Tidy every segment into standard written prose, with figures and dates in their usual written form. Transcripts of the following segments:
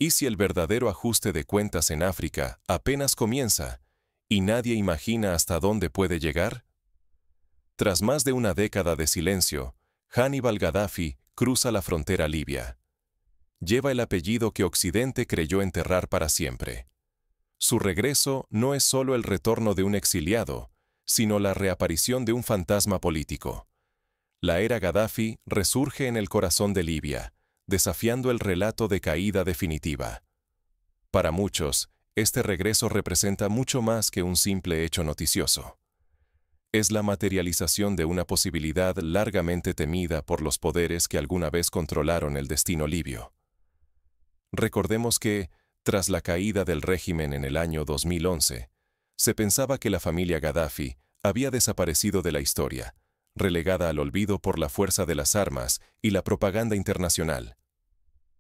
¿Y si el verdadero ajuste de cuentas en África apenas comienza y nadie imagina hasta dónde puede llegar? Tras más de una década de silencio, Hannibal Gaddafi cruza la frontera libia. Lleva el apellido que Occidente creyó enterrar para siempre. Su regreso no es solo el retorno de un exiliado, sino la reaparición de un fantasma político. La era Gaddafi resurge en el corazón de Libia, desafiando el relato de caída definitiva. Para muchos, este regreso representa mucho más que un simple hecho noticioso. Es la materialización de una posibilidad largamente temida por los poderes que alguna vez controlaron el destino libio. Recordemos que, tras la caída del régimen en el año 2011, se pensaba que la familia Gaddafi había desaparecido de la historia, relegada al olvido por la fuerza de las armas y la propaganda internacional.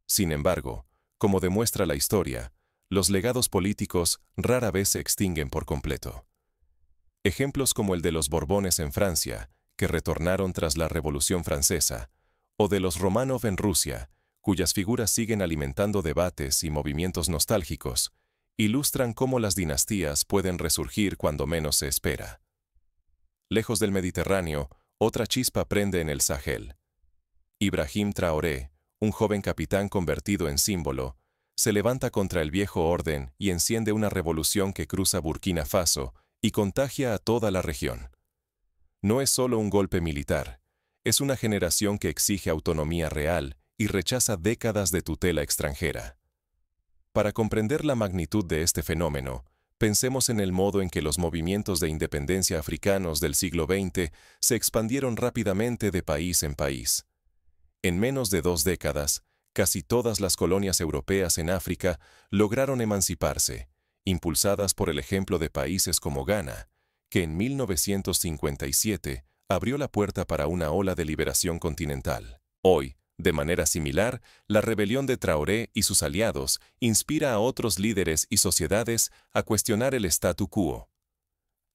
Sin embargo, como demuestra la historia, los legados políticos rara vez se extinguen por completo. Ejemplos como el de los Borbones en Francia, que retornaron tras la Revolución Francesa, o de los Románov en Rusia, cuyas figuras siguen alimentando debates y movimientos nostálgicos, ilustran cómo las dinastías pueden resurgir cuando menos se espera. Lejos del Mediterráneo, otra chispa prende en el Sahel. Ibrahim Traoré, un joven capitán convertido en símbolo, se levanta contra el viejo orden y enciende una revolución que cruza Burkina Faso y contagia a toda la región. No es solo un golpe militar, es una generación que exige autonomía real y rechaza décadas de tutela extranjera. Para comprender la magnitud de este fenómeno, pensemos en el modo en que los movimientos de independencia africanos del siglo XX se expandieron rápidamente de país en país. En menos de 2 décadas, casi todas las colonias europeas en África lograron emanciparse, impulsadas por el ejemplo de países como Ghana, que en 1957 abrió la puerta para una ola de liberación continental. Hoy, de manera similar, la rebelión de Traoré y sus aliados inspira a otros líderes y sociedades a cuestionar el statu quo.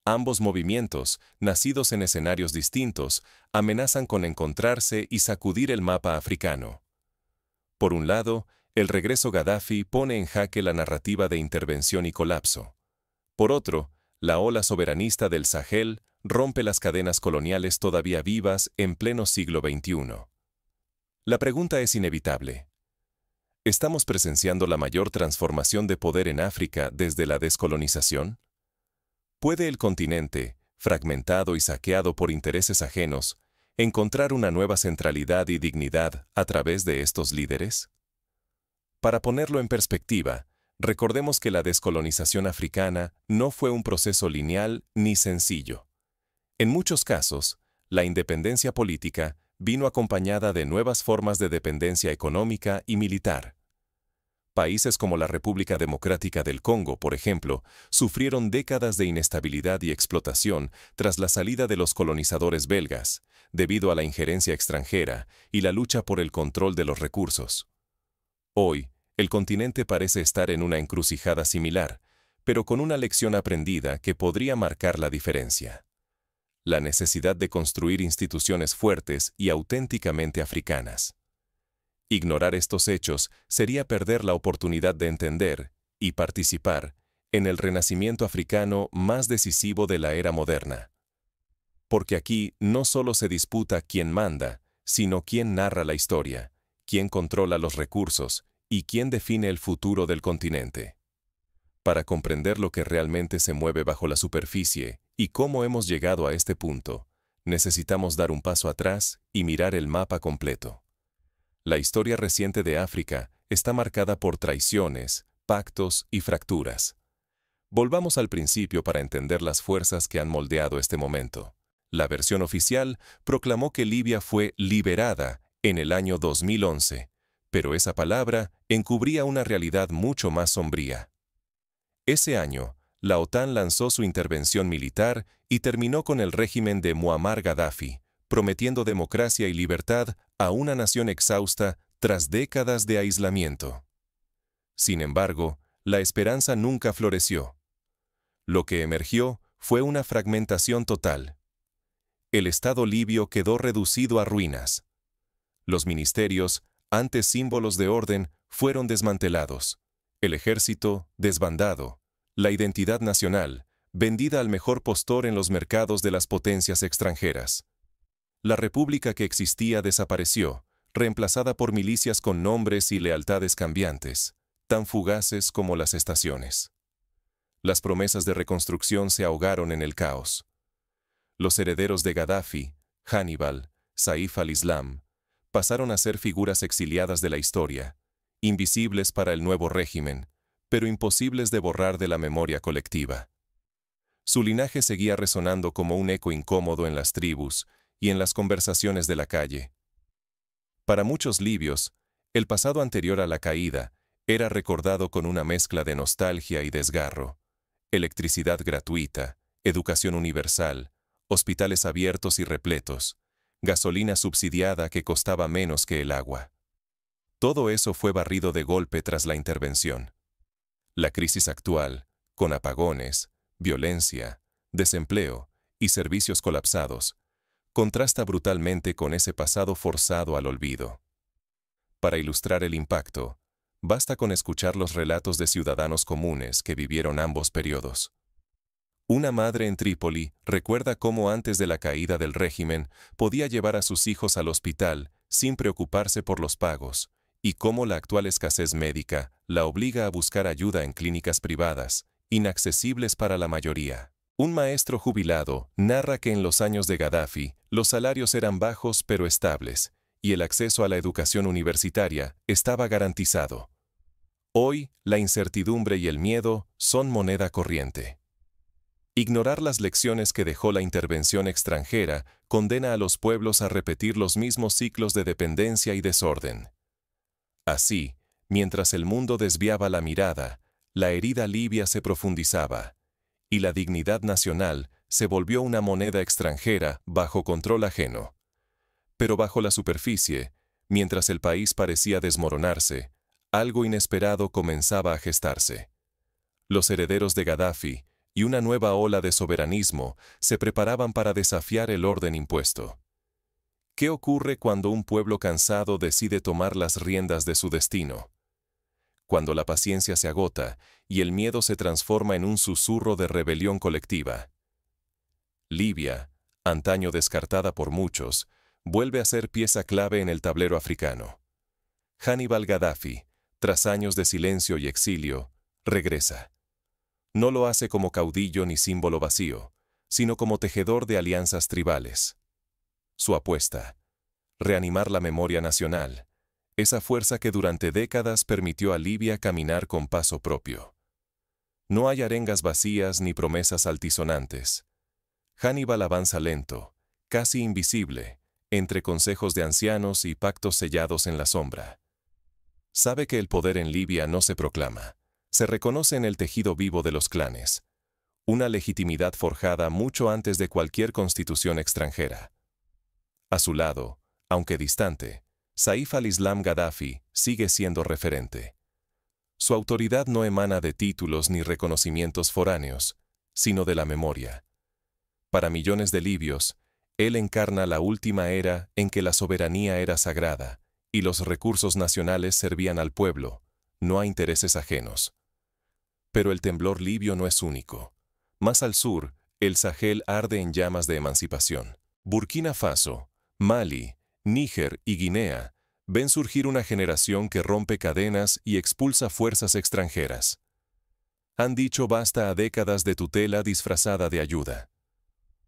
Ambos movimientos, nacidos en escenarios distintos, amenazan con encontrarse y sacudir el mapa africano. Por un lado, el regreso Gaddafi pone en jaque la narrativa de intervención y colapso. Por otro, la ola soberanista del Sahel rompe las cadenas coloniales todavía vivas en pleno siglo XXI. La pregunta es inevitable. ¿Estamos presenciando la mayor transformación de poder en África desde la descolonización? ¿Puede el continente, fragmentado y saqueado por intereses ajenos, encontrar una nueva centralidad y dignidad a través de estos líderes? Para ponerlo en perspectiva, recordemos que la descolonización africana no fue un proceso lineal ni sencillo. En muchos casos, la independencia política vino acompañada de nuevas formas de dependencia económica y militar. Países como la República Democrática del Congo, por ejemplo, sufrieron décadas de inestabilidad y explotación tras la salida de los colonizadores belgas, debido a la injerencia extranjera y la lucha por el control de los recursos. Hoy, el continente parece estar en una encrucijada similar, pero con una lección aprendida que podría marcar la diferencia: la necesidad de construir instituciones fuertes y auténticamente africanas. Ignorar estos hechos sería perder la oportunidad de entender y participar en el renacimiento africano más decisivo de la era moderna. Porque aquí no solo se disputa quién manda, sino quién narra la historia, quién controla los recursos y quién define el futuro del continente. Para comprender lo que realmente se mueve bajo la superficie y cómo hemos llegado a este punto, necesitamos dar un paso atrás y mirar el mapa completo. La historia reciente de África está marcada por traiciones, pactos y fracturas. Volvamos al principio para entender las fuerzas que han moldeado este momento. La versión oficial proclamó que Libia fue liberada en el año 2011, pero esa palabra encubría una realidad mucho más sombría. Ese año, la OTAN lanzó su intervención militar y terminó con el régimen de Muammar Gaddafi, prometiendo democracia y libertad a una nación exhausta tras décadas de aislamiento. Sin embargo, la esperanza nunca floreció. Lo que emergió fue una fragmentación total. El Estado libio quedó reducido a ruinas. Los ministerios, antes símbolos de orden, fueron desmantelados, el ejército desbandado, la identidad nacional vendida al mejor postor en los mercados de las potencias extranjeras. La república que existía desapareció, reemplazada por milicias con nombres y lealtades cambiantes, tan fugaces como las estaciones. Las promesas de reconstrucción se ahogaron en el caos. Los herederos de Gaddafi, Hannibal, Saif al-Islam, pasaron a ser figuras exiliadas de la historia, invisibles para el nuevo régimen, pero imposibles de borrar de la memoria colectiva. Su linaje seguía resonando como un eco incómodo en las tribus y en las conversaciones de la calle. Para muchos libios, el pasado anterior a la caída era recordado con una mezcla de nostalgia y desgarro. Electricidad gratuita, educación universal, hospitales abiertos y repletos, gasolina subsidiada que costaba menos que el agua. Todo eso fue barrido de golpe tras la intervención. La crisis actual, con apagones, violencia, desempleo y servicios colapsados, contrasta brutalmente con ese pasado forzado al olvido. Para ilustrar el impacto, basta con escuchar los relatos de ciudadanos comunes que vivieron ambos periodos. Una madre en Trípoli recuerda cómo antes de la caída del régimen podía llevar a sus hijos al hospital sin preocuparse por los pagos, y cómo la actual escasez médica la obliga a buscar ayuda en clínicas privadas, inaccesibles para la mayoría. Un maestro jubilado narra que en los años de Gaddafi los salarios eran bajos pero estables, y el acceso a la educación universitaria estaba garantizado. Hoy, la incertidumbre y el miedo son moneda corriente. Ignorar las lecciones que dejó la intervención extranjera condena a los pueblos a repetir los mismos ciclos de dependencia y desorden. Así, mientras el mundo desviaba la mirada, la herida libia se profundizaba, y la dignidad nacional se volvió una moneda extranjera bajo control ajeno. Pero bajo la superficie, mientras el país parecía desmoronarse, algo inesperado comenzaba a gestarse. Los herederos de Gaddafi y una nueva ola de soberanismo se preparaban para desafiar el orden impuesto. ¿Qué ocurre cuando un pueblo cansado decide tomar las riendas de su destino? Cuando la paciencia se agota y el miedo se transforma en un susurro de rebelión colectiva. Libia, antaño descartada por muchos, vuelve a ser pieza clave en el tablero africano. Hannibal Gaddafi, tras años de silencio y exilio, regresa. No lo hace como caudillo ni símbolo vacío, sino como tejedor de alianzas tribales. Su apuesta: reanimar la memoria nacional, esa fuerza que durante décadas permitió a Libia caminar con paso propio. No hay arengas vacías ni promesas altisonantes. Hannibal avanza lento, casi invisible, entre consejos de ancianos y pactos sellados en la sombra. Sabe que el poder en Libia no se proclama, se reconoce en el tejido vivo de los clanes, una legitimidad forjada mucho antes de cualquier constitución extranjera. A su lado, aunque distante, Saif al-Islam Gaddafi sigue siendo referente. Su autoridad no emana de títulos ni reconocimientos foráneos, sino de la memoria. Para millones de libios, él encarna la última era en que la soberanía era sagrada y los recursos nacionales servían al pueblo, no a intereses ajenos. Pero el temblor libio no es único. Más al sur, el Sahel arde en llamas de emancipación. Burkina Faso, Mali, Níger y Guinea ven surgir una generación que rompe cadenas y expulsa fuerzas extranjeras. Han dicho basta a décadas de tutela disfrazada de ayuda.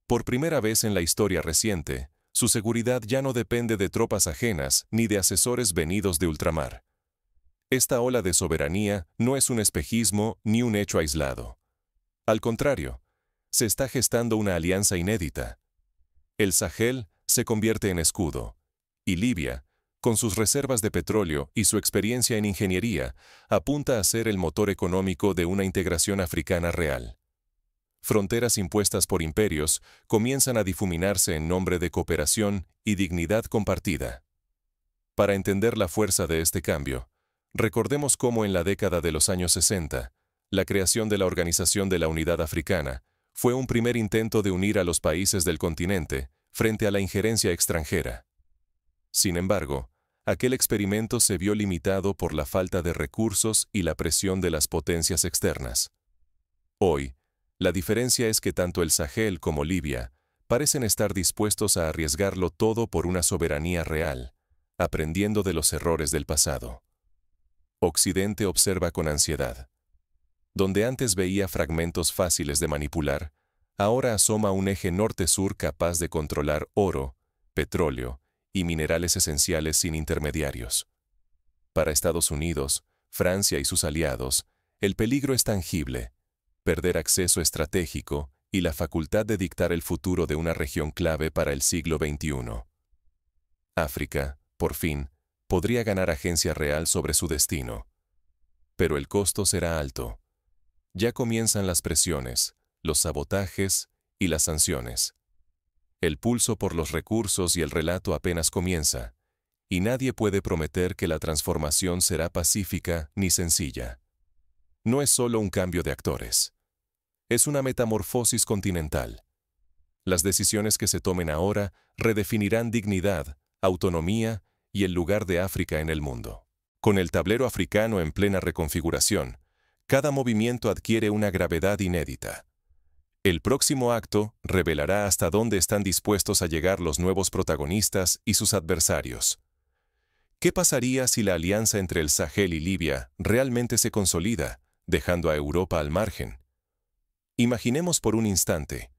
Por primera vez en la historia reciente, su seguridad ya no depende de tropas ajenas ni de asesores venidos de ultramar. Esta ola de soberanía no es un espejismo ni un hecho aislado. Al contrario, se está gestando una alianza inédita. El Sahel se convierte en escudo, y Libia, con sus reservas de petróleo y su experiencia en ingeniería, apunta a ser el motor económico de una integración africana real. Fronteras impuestas por imperios comienzan a difuminarse en nombre de cooperación y dignidad compartida. Para entender la fuerza de este cambio, recordemos cómo en la década de los años 60, la creación de la Organización de la Unidad Africana fue un primer intento de unir a los países del continente frente a la injerencia extranjera. Sin embargo, aquel experimento se vio limitado por la falta de recursos y la presión de las potencias externas. Hoy, la diferencia es que tanto el Sahel como Libia parecen estar dispuestos a arriesgarlo todo por una soberanía real, aprendiendo de los errores del pasado. Occidente observa con ansiedad. Donde antes veía fragmentos fáciles de manipular, ahora asoma un eje norte-sur capaz de controlar oro, petróleo y minerales esenciales sin intermediarios. Para Estados Unidos, Francia y sus aliados, el peligro es tangible: perder acceso estratégico y la facultad de dictar el futuro de una región clave para el siglo XXI. África, por fin, podría ganar agencia real sobre su destino. Pero el costo será alto. Ya comienzan las presiones, los sabotajes y las sanciones. El pulso por los recursos y el relato apenas comienza, y nadie puede prometer que la transformación será pacífica ni sencilla. No es solo un cambio de actores. Es una metamorfosis continental. Las decisiones que se tomen ahora redefinirán dignidad, autonomía y el lugar de África en el mundo. Con el tablero africano en plena reconfiguración, cada movimiento adquiere una gravedad inédita. El próximo acto revelará hasta dónde están dispuestos a llegar los nuevos protagonistas y sus adversarios. ¿Qué pasaría si la alianza entre el Sahel y Libia realmente se consolida, dejando a Europa al margen? Imaginemos por un instante.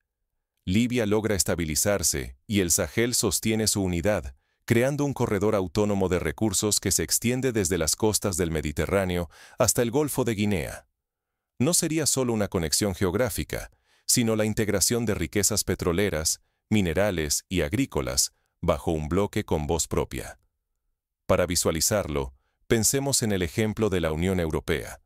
Libia logra estabilizarse y el Sahel sostiene su unidad, creando un corredor autónomo de recursos que se extiende desde las costas del Mediterráneo hasta el Golfo de Guinea. No sería solo una conexión geográfica, sino la integración de riquezas petroleras, minerales y agrícolas bajo un bloque con voz propia. Para visualizarlo, pensemos en el ejemplo de la Unión Europea.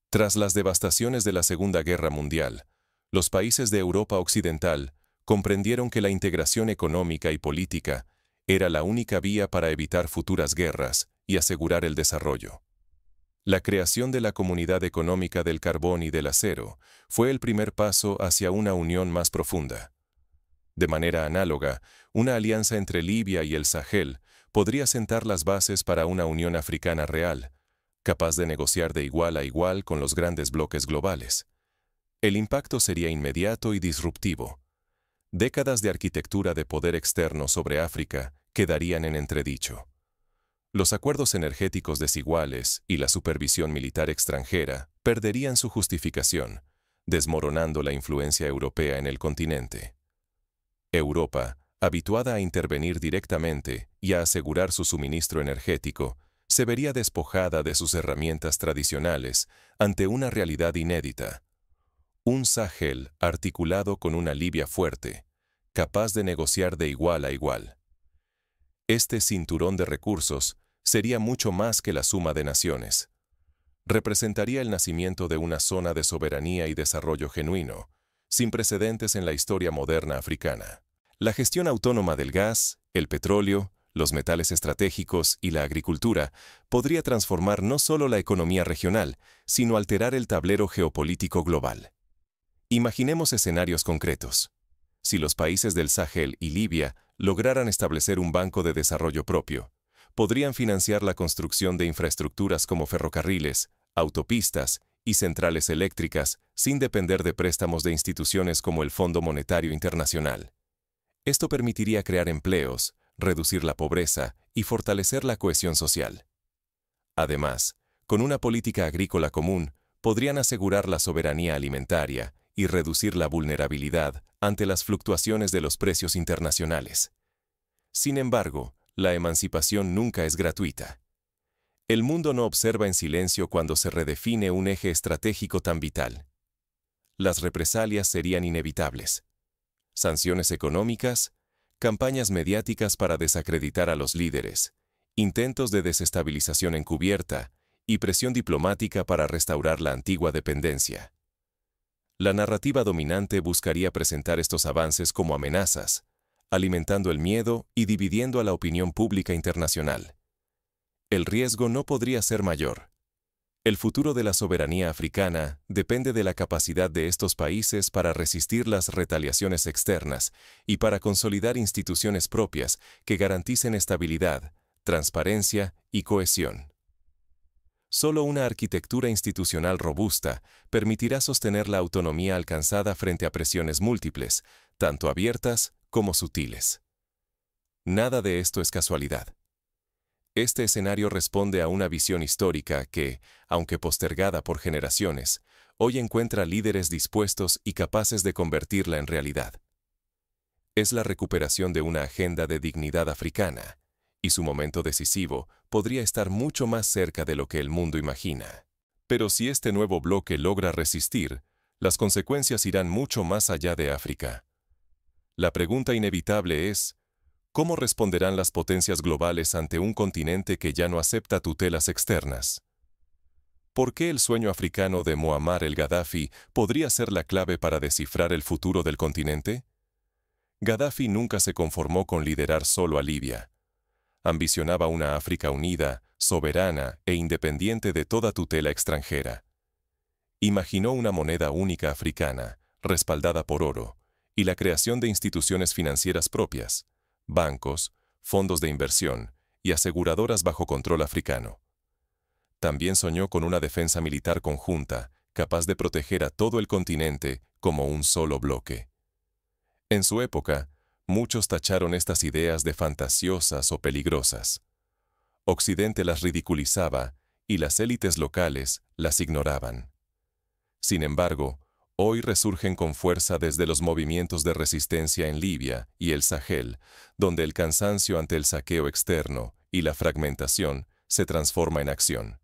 Tras las devastaciones de la Segunda Guerra Mundial, los países de Europa Occidental comprendieron que la integración económica y política era la única vía para evitar futuras guerras y asegurar el desarrollo. La creación de la Comunidad Económica del Carbón y del Acero fue el primer paso hacia una unión más profunda. De manera análoga, una alianza entre Libia y el Sahel podría sentar las bases para una Unión Africana real, capaz de negociar de igual a igual con los grandes bloques globales. El impacto sería inmediato y disruptivo. Décadas de arquitectura de poder externo sobre África quedarían en entredicho. Los acuerdos energéticos desiguales y la supervisión militar extranjera perderían su justificación, desmoronando la influencia europea en el continente. Europa, habituada a intervenir directamente y a asegurar su suministro energético, se vería despojada de sus herramientas tradicionales ante una realidad inédita. Un Sahel articulado con una Libia fuerte, capaz de negociar de igual a igual. Este cinturón de recursos sería mucho más que la suma de naciones. Representaría el nacimiento de una zona de soberanía y desarrollo genuino, sin precedentes en la historia moderna africana. La gestión autónoma del gas, el petróleo, los metales estratégicos y la agricultura podría transformar no solo la economía regional, sino alterar el tablero geopolítico global. Imaginemos escenarios concretos. Si los países del Sahel y Libia lograran establecer un banco de desarrollo propio, podrían financiar la construcción de infraestructuras como ferrocarriles, autopistas y centrales eléctricas sin depender de préstamos de instituciones como el Fondo Monetario Internacional. Esto permitiría crear empleos, reducir la pobreza y fortalecer la cohesión social. Además, con una política agrícola común, podrían asegurar la soberanía alimentaria y reducir la vulnerabilidad ante las fluctuaciones de los precios internacionales. Sin embargo, la emancipación nunca es gratuita. El mundo no observa en silencio cuando se redefine un eje estratégico tan vital. Las represalias serían inevitables. Sanciones económicas, campañas mediáticas para desacreditar a los líderes, intentos de desestabilización encubierta y presión diplomática para restaurar la antigua dependencia. La narrativa dominante buscaría presentar estos avances como amenazas, alimentando el miedo y dividiendo a la opinión pública internacional. El riesgo no podría ser mayor. El futuro de la soberanía africana depende de la capacidad de estos países para resistir las retaliaciones externas y para consolidar instituciones propias que garanticen estabilidad, transparencia y cohesión. Solo una arquitectura institucional robusta permitirá sostener la autonomía alcanzada frente a presiones múltiples, tanto abiertas como sutiles. Nada de esto es casualidad. Este escenario responde a una visión histórica que, aunque postergada por generaciones, hoy encuentra líderes dispuestos y capaces de convertirla en realidad. Es la recuperación de una agenda de dignidad africana, y su momento decisivo podría estar mucho más cerca de lo que el mundo imagina. Pero si este nuevo bloque logra resistir, las consecuencias irán mucho más allá de África. La pregunta inevitable es, ¿cómo responderán las potencias globales ante un continente que ya no acepta tutelas externas? ¿Por qué el sueño africano de Muammar el-Gaddafi podría ser la clave para descifrar el futuro del continente? Gaddafi nunca se conformó con liderar solo a Libia. Ambicionaba una África unida, soberana e independiente de toda tutela extranjera. Imaginó una moneda única africana, respaldada por oro, y la creación de instituciones financieras propias, bancos, fondos de inversión y aseguradoras bajo control africano. También soñó con una defensa militar conjunta, capaz de proteger a todo el continente como un solo bloque. En su época, muchos tacharon estas ideas de fantasiosas o peligrosas. Occidente las ridiculizaba y las élites locales las ignoraban. Sin embargo, hoy resurgen con fuerza desde los movimientos de resistencia en Libia y el Sahel, donde el cansancio ante el saqueo externo y la fragmentación se transforma en acción.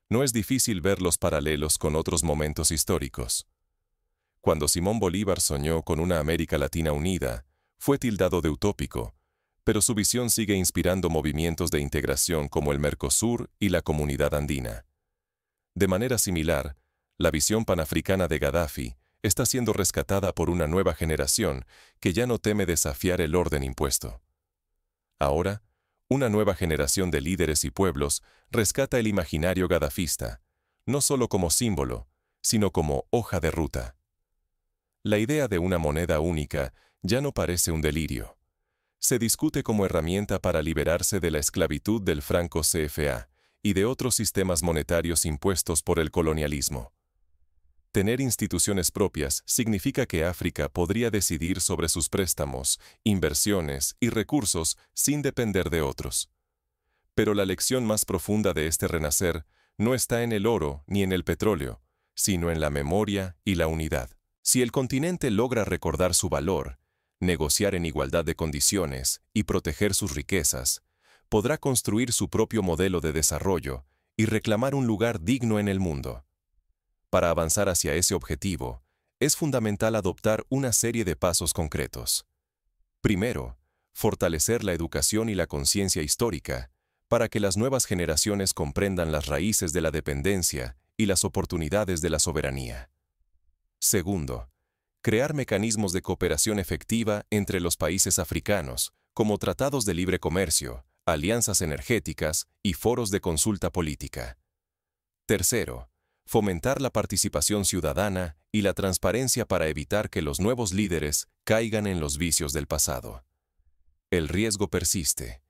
No es difícil ver los paralelos con otros momentos históricos. Cuando Simón Bolívar soñó con una América Latina unida, fue tildado de utópico, pero su visión sigue inspirando movimientos de integración como el Mercosur y la Comunidad Andina. De manera similar, la visión panafricana de Gaddafi está siendo rescatada por una nueva generación que ya no teme desafiar el orden impuesto. Ahora, una nueva generación de líderes y pueblos rescata el imaginario gadafista, no solo como símbolo, sino como hoja de ruta. La idea de una moneda única ya no parece un delirio. Se discute como herramienta para liberarse de la esclavitud del franco CFA y de otros sistemas monetarios impuestos por el colonialismo. Tener instituciones propias significa que África podría decidir sobre sus préstamos, inversiones y recursos sin depender de otros. Pero la lección más profunda de este renacer no está en el oro ni en el petróleo, sino en la memoria y la unidad. Si el continente logra recordar su valor, negociar en igualdad de condiciones y proteger sus riquezas, podrá construir su propio modelo de desarrollo y reclamar un lugar digno en el mundo. Para avanzar hacia ese objetivo, es fundamental adoptar una serie de pasos concretos. Primero, fortalecer la educación y la conciencia histórica para que las nuevas generaciones comprendan las raíces de la dependencia y las oportunidades de la soberanía. Segundo, crear mecanismos de cooperación efectiva entre los países africanos, como tratados de libre comercio, alianzas energéticas y foros de consulta política. Tercero, fomentar la participación ciudadana y la transparencia para evitar que los nuevos líderes caigan en los vicios del pasado. El riesgo persiste.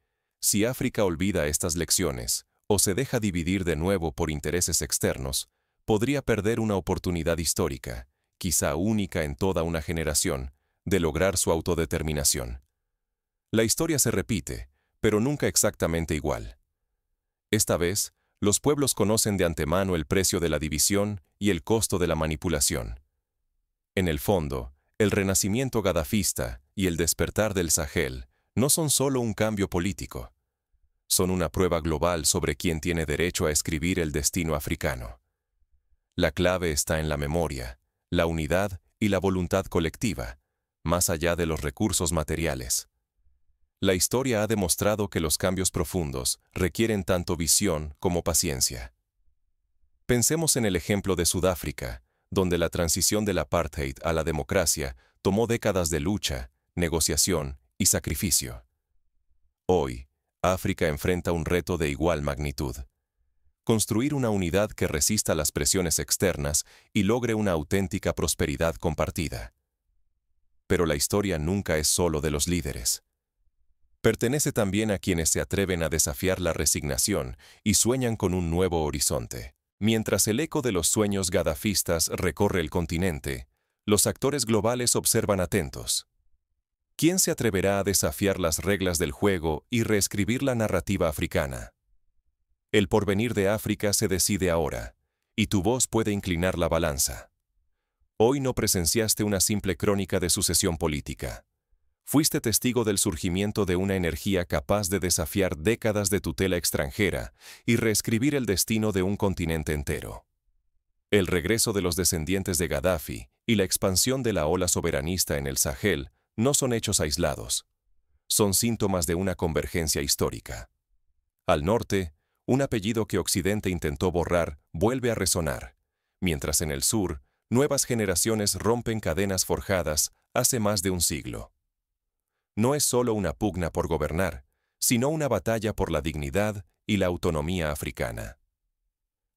Si África olvida estas lecciones o se deja dividir de nuevo por intereses externos, podría perder una oportunidad histórica, quizá única en toda una generación, de lograr su autodeterminación. La historia se repite, pero nunca exactamente igual. Esta vez, los pueblos conocen de antemano el precio de la división y el costo de la manipulación. En el fondo, el renacimiento gadafista y el despertar del Sahel no son solo un cambio político. Son una prueba global sobre quién tiene derecho a escribir el destino africano. La clave está en la memoria, la unidad y la voluntad colectiva, más allá de los recursos materiales. La historia ha demostrado que los cambios profundos requieren tanto visión como paciencia. Pensemos en el ejemplo de Sudáfrica, donde la transición del apartheid a la democracia tomó décadas de lucha, negociación y sacrificio. Hoy, África enfrenta un reto de igual magnitud: construir una unidad que resista las presiones externas y logre una auténtica prosperidad compartida. Pero la historia nunca es solo de los líderes. Pertenece también a quienes se atreven a desafiar la resignación y sueñan con un nuevo horizonte. Mientras el eco de los sueños gadafistas recorre el continente, los actores globales observan atentos. ¿Quién se atreverá a desafiar las reglas del juego y reescribir la narrativa africana? El porvenir de África se decide ahora, y tu voz puede inclinar la balanza. Hoy no presenciaste una simple crónica de sucesión política. Fuiste testigo del surgimiento de una energía capaz de desafiar décadas de tutela extranjera y reescribir el destino de un continente entero. El regreso de los descendientes de Gaddafi y la expansión de la ola soberanista en el Sahel no son hechos aislados. Son síntomas de una convergencia histórica. Al norte, un apellido que Occidente intentó borrar vuelve a resonar, mientras en el sur, nuevas generaciones rompen cadenas forjadas hace más de un siglo. No es solo una pugna por gobernar, sino una batalla por la dignidad y la autonomía africana.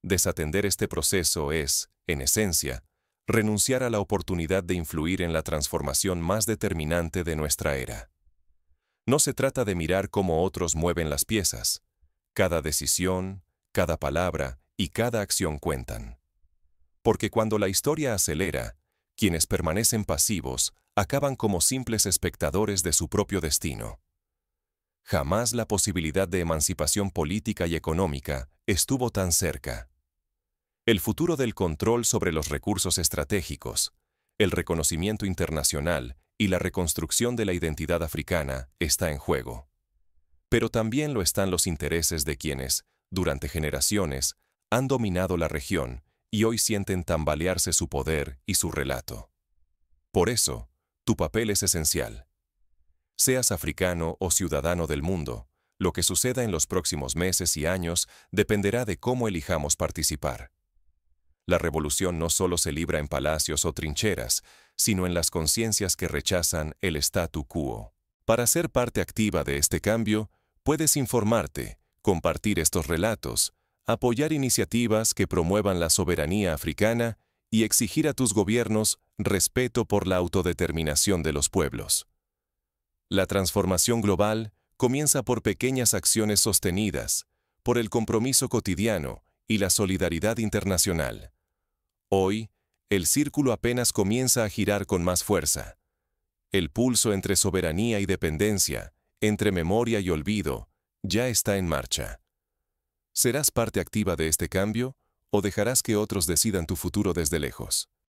Desatender este proceso es, en esencia, renunciar a la oportunidad de influir en la transformación más determinante de nuestra era. No se trata de mirar cómo otros mueven las piezas. Cada decisión, cada palabra y cada acción cuentan. Porque cuando la historia acelera, quienes permanecen pasivos acaban como simples espectadores de su propio destino. Jamás la posibilidad de emancipación política y económica estuvo tan cerca. El futuro del control sobre los recursos estratégicos, el reconocimiento internacional y la reconstrucción de la identidad africana está en juego. Pero también lo están los intereses de quienes, durante generaciones, han dominado la región y hoy sienten tambalearse su poder y su relato. Por eso, tu papel es esencial. Seas africano o ciudadano del mundo, lo que suceda en los próximos meses y años dependerá de cómo elijamos participar. La revolución no solo se libra en palacios o trincheras, sino en las conciencias que rechazan el statu quo. Para ser parte activa de este cambio, puedes informarte, compartir estos relatos, apoyar iniciativas que promuevan la soberanía africana y exigir a tus gobiernos respeto por la autodeterminación de los pueblos. La transformación global comienza por pequeñas acciones sostenidas, por el compromiso cotidiano y la solidaridad internacional. Hoy, el círculo apenas comienza a girar con más fuerza. El pulso entre soberanía y dependencia, entre memoria y olvido, ya está en marcha. ¿Serás parte activa de este cambio o dejarás que otros decidan tu futuro desde lejos?